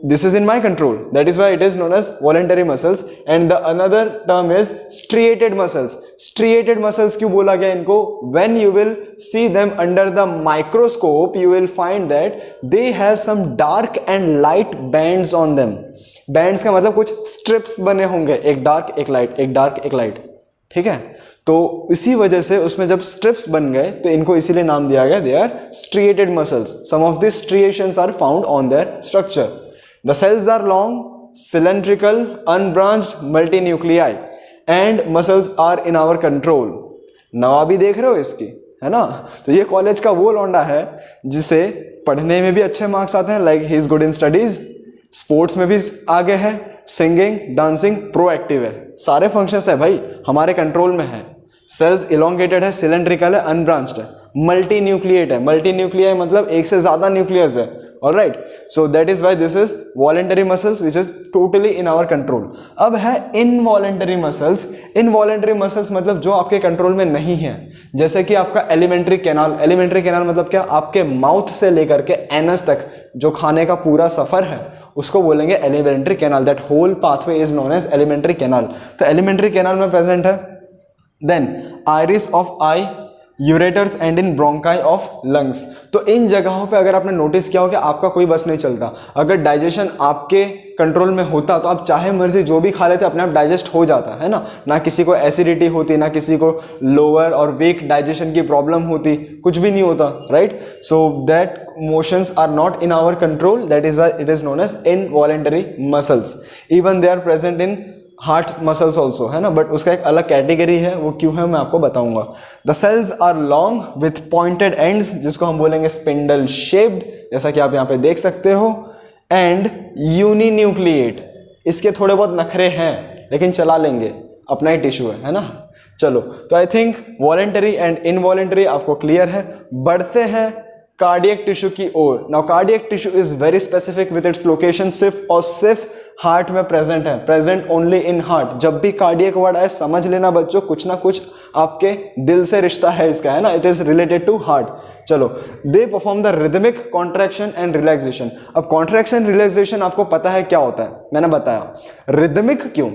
this is in my control, that is why it is known as voluntary muscles. And the another term is striated muscles. Striated muscles क्यों बोला गया इनको? When you will see them under the microscope you will find that they have some dark and light bands on them. Bands का मतलब कुछ strips बने होंगे, एक डार्क एक लाइट, एक डार्क एक लाइट, ठीक है। तो इसी वजह से उसमें जब स्ट्रिप्स बन गए तो इनको इसीलिए नाम दिया गया, they are striated muscles. Some of this striations are found on their structure. The cells are long, cylindrical, unbranched multinuclei and muscles are in our control. नवाबी देख रहे हो इसकी, है ना। तो ये कॉलेज का वो लौंडा है जिसे पढ़ने में भी अच्छे मार्क्स आते हैं, like he is good in studies, sports में भी आगे है, सिंगिंग, डांसिंग, प्रोएक्टिव है, सारे फंक्शंस है भाई हमारे कंट्रोल में है। सेल्स इलोंगेटेड है, सिलेंड्रिकल है, अनब्रांच्ड है, मल्टी न्यूक्लिएट है। मल्टी न्यूक्लियाई मतलब एक से ज्यादा न्यूक्लियस है। All right, so that is why this is voluntary muscles which is totally in our control. अब है involuntary muscles. Involuntary muscles मतलब जो आपके कंट्रोल में नहीं है, जैसे कि आपका एलिमेंट्री कैनाल। एलिमेंट्री कैनाल मतलब क्या? आपके माउथ से लेकर के एनस तक जो खाने का पूरा सफर है उसको बोलेंगे alimentary canal. That whole pathway is known as alimentary canal. तो एलिमेंट्री कैनाल में प्रेजेंट है। Then iris of eye, ureters and in bronchi of lungs. तो इन जगहों पे अगर आपने नोटिस किया हो कि आपका कोई बस नहीं चलता, अगर डाइजेशन आपके कंट्रोल में होता तो आप चाहे मर्जी जो भी खा लेते अपने आप डाइजेस्ट हो जाता, है ना। ना किसी को एसिडिटी होती, ना किसी को लोअर और वीक डाइजेशन की प्रॉब्लम होती, कुछ भी नहीं होता, right. So that motions are not in our control, that is why it is known as involuntary muscles. Even they are present in heart muscles also, है ना, बट उसका एक अलग कैटेगरी है, वो क्यों है मैं आपको बताऊंगा। The cells are long with pointed ends, जिसको हम बोलेंगे स्पिंडल शेप्ड, जैसा कि आप यहाँ पे देख सकते हो, एंड यूनिन्यूक्लिएट। इसके थोड़े बहुत नखरे हैं लेकिन चला लेंगे, अपना ही टिश्यू है ना। चलो, तो I think voluntary and involuntary आपको क्लियर है। बढ़ते हैं कार्डियक टिश्यू की ओर। Now cardiac tissue is very specific with its location, सिर्फ और सिर्फ हार्ट में प्रेजेंट है, प्रेजेंट ओनली इन हार्ट। जब भी कार्डियक वर्ड आए समझ लेना बच्चों, कुछ ना कुछ आपके दिल से रिश्ता है इसका, है ना, it is related to heart. चलो, they perform the rhythmic contraction and relaxation. अब कॉन्ट्रैक्शन रिलैक्सेशन आपको पता है क्या होता है, मैंने बताया। रिदमिक क्यों?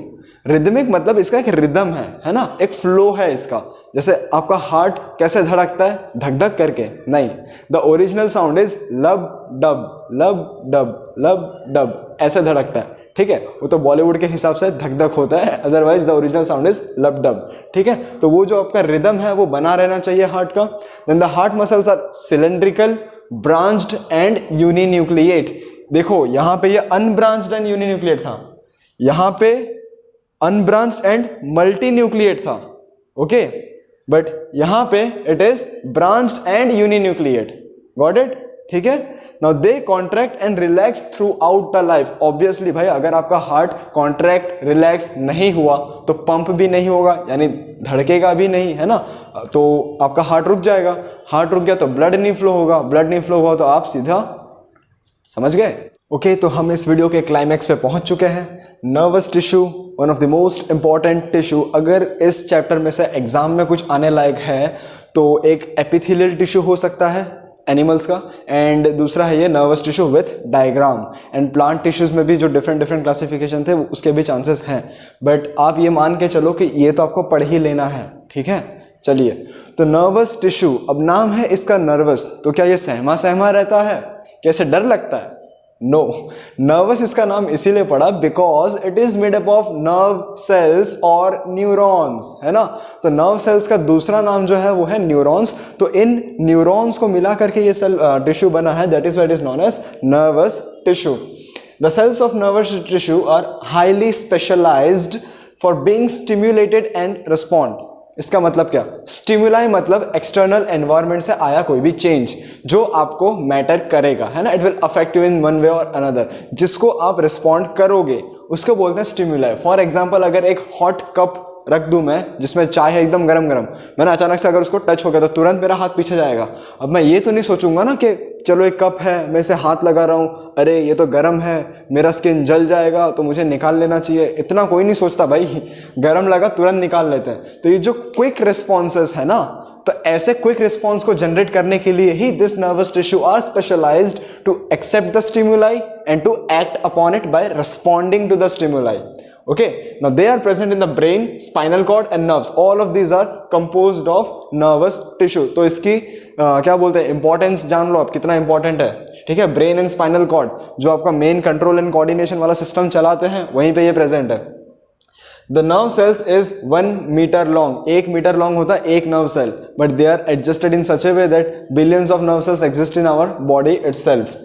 रिदमिक मतलब इसका एक रिदम है ना, एक फ्लो है इसका। जैसे आपका हार्ट कैसे धड़कता है, धक धक करके नहीं, द ओरिजिनल साउंड इज लब डब लब डब लब डब, ऐसे धड़कता है, ठीक है। वो तो बॉलीवुड के हिसाब से धक धक होता है, otherwise the original sound is लब डब, ठीक है। तो वो जो आपका रिदम है वो बना रहना चाहिए हार्ट का। Then the heart muscles are cylindrical, branched and uninucleate. देखो यहाँ पे ये अनब्रांच्ड एंड यूनिन्यूक्लिएट था, यहाँ पे अनब्रांच्ड एंड मल्टीन्यूक्लिएट था, ओके, बट यहां पे it is branched and uninucleate. Got it? ठीक है। Now they contract and relax through out the life. Obviously भाई अगर आपका हार्ट कॉन्ट्रैक्ट रिलैक्स नहीं हुआ तो पंप भी नहीं होगा, यानी धड़केगा भी नहीं, है ना, तो आपका हार्ट रुक जाएगा। हार्ट रुक गया तो ब्लड नहीं फ्लो होगा, ब्लड नहीं फ्लो हुआ तो आप सीधा, समझ गए। ओके, तो हम इस वीडियो के क्लाइमैक्स पे पहुंच चुके हैं। Nervous tissue one of the most important tissue. अगर इस चैप्टर में से एग्जाम में कुछ आने लायक है तो एक एपिथेलियल टिश्यू हो सकता है एनिमल्स का, एंड दूसरा है ये nervous tissue with diagram. And plant tissues में भी जो डिफरेंट क्लासिफिकेशन थे उसके भी चांसेस हैं, बट आप ये मान के चलो कि ये तो आपको पढ़ ही लेना है, ठीक है। चलिए, तो नर्वस टिश्यू, अब नाम है इसका नर्वस, तो क्या ये सहमा सहमा रहता है, कैसे डर लगता है? नो, नर्वस इसका नाम इसीलिए पड़ा because it is made up of nerve sales और न्यूरॉन्स, है ना। तो नर्व सेल्स का दूसरा नाम जो है वो है न्यूरॉन्स। तो इन न्यूरॉन्स को मिला करके ये सेल टिश्यू बना है, that is what is known as nervous tissue. The cells of nervous tissue are highly specialised for being stimulated and respond. इसका मतलब क्या? स्टिमुलाई मतलब एक्सटर्नल एनवायरनमेंट से आया कोई भी चेंज जो आपको मैटर करेगा, है ना, it will affect you in one way और अनदर, जिसको आप रिस्पॉन्ड करोगे उसको बोलते हैं स्टिमुलाई। फॉर एग्जांपल, अगर एक हॉट कप रख दूं मैं जिसमें चाय है एकदम गरम गरम, मैंने अचानक से अगर उसको टच हो गया तो तुरंत मेरा हाथ पीछे जाएगा। अब मैं ये तो नहीं सोचूंगा ना कि चलो एक कप है, मैं इसे हाथ लगा रहा हूँ, अरे ये तो गर्म है, मेरा स्किन जल जाएगा तो मुझे निकाल लेना चाहिए। इतना कोई नहीं सोचता भाई, गर्म लगा तुरंत निकाल लेते हैं। तो ये जो क्विक रिस्पॉन्सेस है ना, तो ऐसे क्विक रिस्पॉन्स को जनरेट करने के लिए ही this nervous tissue are specialized to accept the stimuli and to act upon it by responding to the stimuli. Okay, now they are present in the brain, spinal cord and nerves. All of these are composed of nervous tissue. तो इसकी क्या बोलते हैं, importance जान लो आप कितना important है, ठीक है। ब्रेन एंड स्पाइनल कॉर्ड जो आपका मेन कंट्रोल एंड कोऑर्डिनेशन वाला सिस्टम चलाते हैं, वहीं पे ये प्रेजेंट है। The nerve cells is 1 metre long, 1 metre long होता है एक nerve cell, but they are adjusted in such a way that billions of nerve cells exist in our body itself.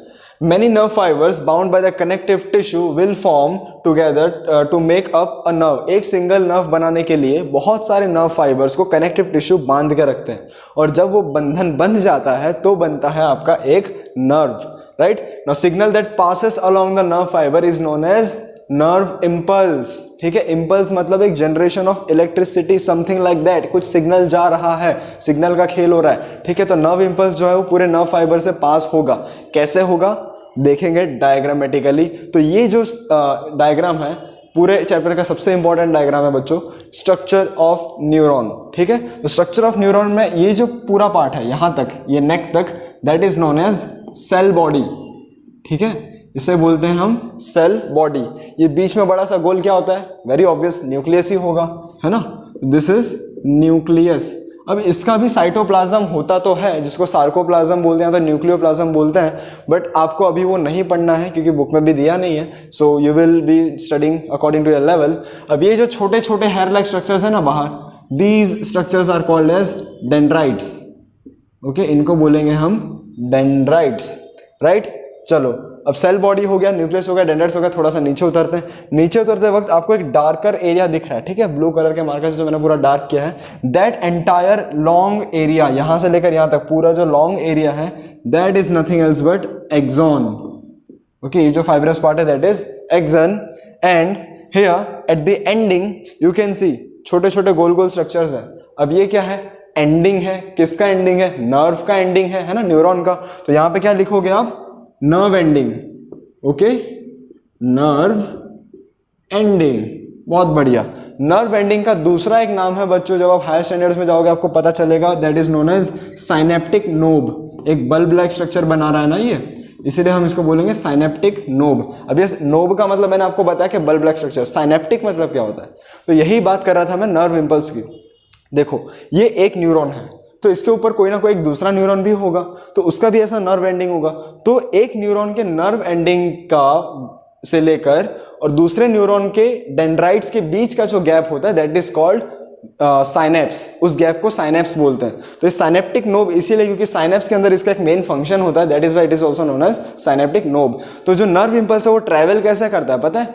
Many nerve fibers bound by the connective tissue will form together to make up a nerve. एक single nerve बनाने के लिए बहुत सारे nerve fibres को connective tissue बांध के रखते हैं, और जब वो बंधन बंध जाता है तो बनता है आपका एक nerve, right. Now signal that passes along the nerve fibre is known as nerve impulse, ठीक है। इम्पल्स मतलब एक generation of electricity, something like that, कुछ सिग्नल जा रहा है, सिग्नल का खेल हो रहा है, ठीक है। तो नर्व इम्पल्स जो है वो पूरे नर्व फाइबर से पास होगा। कैसे होगा देखेंगे डायग्रामेटिकली। तो ये जो डायग्राम है पूरे चैप्टर का सबसे इंपॉर्टेंट डायग्राम है बच्चों, स्ट्रक्चर ऑफ न्यूरॉन, ठीक है। तो स्ट्रक्चर ऑफ न्यूरॉन में ये जो पूरा पार्ट है यहाँ तक, ये नेक तक, that is known as cell body, ठीक है। इसे बोलते हैं हम सेल बॉडी। ये बीच में बड़ा सा गोल क्या होता है? वेरी ऑब्वियस, न्यूक्लियस ही होगा, है ना। This is nucleus. अब इसका भी साइटोप्लाज्म होता तो है, जिसको सार्कोप्लाज्म बोलते हैं तो न्यूक्लियोप्लाज्म बोलते हैं, बट आपको अभी वो नहीं पढ़ना है क्योंकि बुक में भी दिया नहीं है। So you will be studying according to your level. अब ये जो छोटे छोटे हेयर लाइक स्ट्रक्चर्स है ना बाहर, these structures are called as dendrites, okay, इनको बोलेंगे हम डेंड्राइट्स, राइट। चलो, अब सेल बॉडी हो गया, न्यूक्लियस हो गया, डेंड्राइट्स हो गया। थोड़ा सा नीचे उतरते हैं। नीचे उतरते वक्त आपको एक डार्कर एरिया दिख रहा है, ठीक है, ब्लू कलर के मार्कर से जो मैंने पूरा डार्क किया है, दैट एंटायर लॉन्ग एरिया, यहां से लेकर यहां तक पूरा जो लॉन्ग एरिया है, that is nothing else but axon, okay. ये जो फाइब्रस पार्ट है that is axon, and here at the ending you can see छोटे छोटे गोल गोल स्ट्रक्चर्स हैं। अब ये क्या है? एंडिंग है। किसका एंडिंग है? नर्व का एंडिंग है ना, न्यूरॉन का। तो यहां पे क्या लिखोगे आप? Nerve ending, okay, nerve ending, बहुत बढ़िया। नर्व एंडिंग का दूसरा एक नाम है बच्चों, जब आप हायर स्टैंडर्ड्स में जाओगे आपको पता चलेगा, that is known as synaptic knob. एक बल्ब लाइक स्ट्रक्चर बना रहा है ना ये, इसीलिए हम इसको बोलेंगे साइनेप्टिक नोब। अब ये नोब का मतलब मैंने आपको बताया कि बल्ब लाइक स्ट्रक्चर, साइनेप्टिक मतलब क्या होता है, तो यही बात कर रहा था मैं नर्व इम्पल्स की। देखो, ये एक न्यूरॉन है, तो इसके ऊपर कोई ना कोई एक दूसरा न्यूरॉन भी होगा, तो उसका भी ऐसा नर्व एंडिंग होगा। तो एक न्यूरॉन के नर्व एंडिंग का से लेकर और दूसरे न्यूरॉन के डेंड्राइट्स के बीच का जो गैप होता है, दैट इज कॉल्ड साइनेप्स। उस गैप को साइनेप्स बोलते हैं। तो इस साइनेप्टिक नोब इसीलिए क्योंकि साइनेप्स के अंदर इसका एक मेन फंक्शन होता है, that is why it is also known as synaptic knob. तो जो नर्व इंपल्स है वो ट्रैवल कैसे करता है पता है?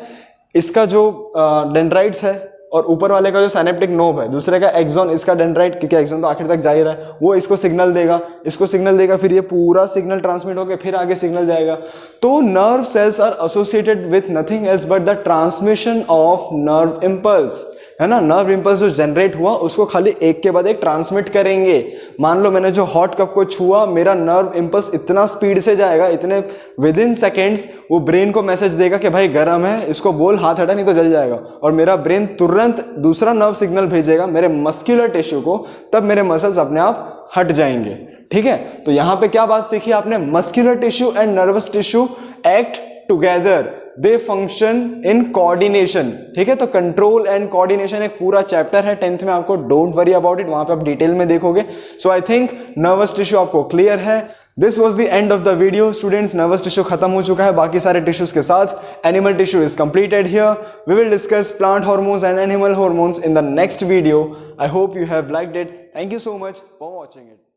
इसका जो डेंड्राइट्स है और ऊपर वाले का जो साइनेप्टिक नोब है, दूसरे का एक्सॉन, इसका डेंड्राइट, क्योंकि एक्सॉन तो आखिर तक जा ही रहा है, वो इसको सिग्नल देगा, इसको सिग्नल देगा, फिर ये पूरा सिग्नल ट्रांसमिट होकर फिर आगे सिग्नल जाएगा। तो nerve cells are associated with nothing else but the transmission of nerve impulse, है ना। नर्व इम्पल्स जो जनरेट हुआ उसको खाली एक के बाद एक ट्रांसमिट करेंगे। मान लो मैंने जो हॉट कप को छुआ, मेरा नर्व इम्पल्स इतना स्पीड से जाएगा, इतने विद इन सेकेंड्स वो ब्रेन को मैसेज देगा कि भाई गर्म है, इसको बोल हाथ हटा नहीं तो जल जाएगा, और मेरा ब्रेन तुरंत दूसरा नर्व सिग्नल भेजेगा मेरे मस्कुलर टिश्यू को, तब मेरे मसल्स अपने आप हट जाएंगे। ठीक है, तो यहां पे क्या बात सीखी आपने, muscular tissue and nervous tissue act together, they function in coordination. ठीक है, तो कंट्रोल एंड कोऑर्डिनेशन एक पूरा चैप्टर है 10th में, आपको डोंट वरी अबाउट इट, वहां पे आप डिटेल में देखोगे। So I think nervous tissue आपको क्लियर है। This was the end of the video students. Nervous tissue खत्म हो चुका है, बाकी सारे टिश्यूज के साथ animal tissue is completed here. We will discuss plant hormones and animal hormones in the next video. I hope you have liked it. Thank you so much for watching it.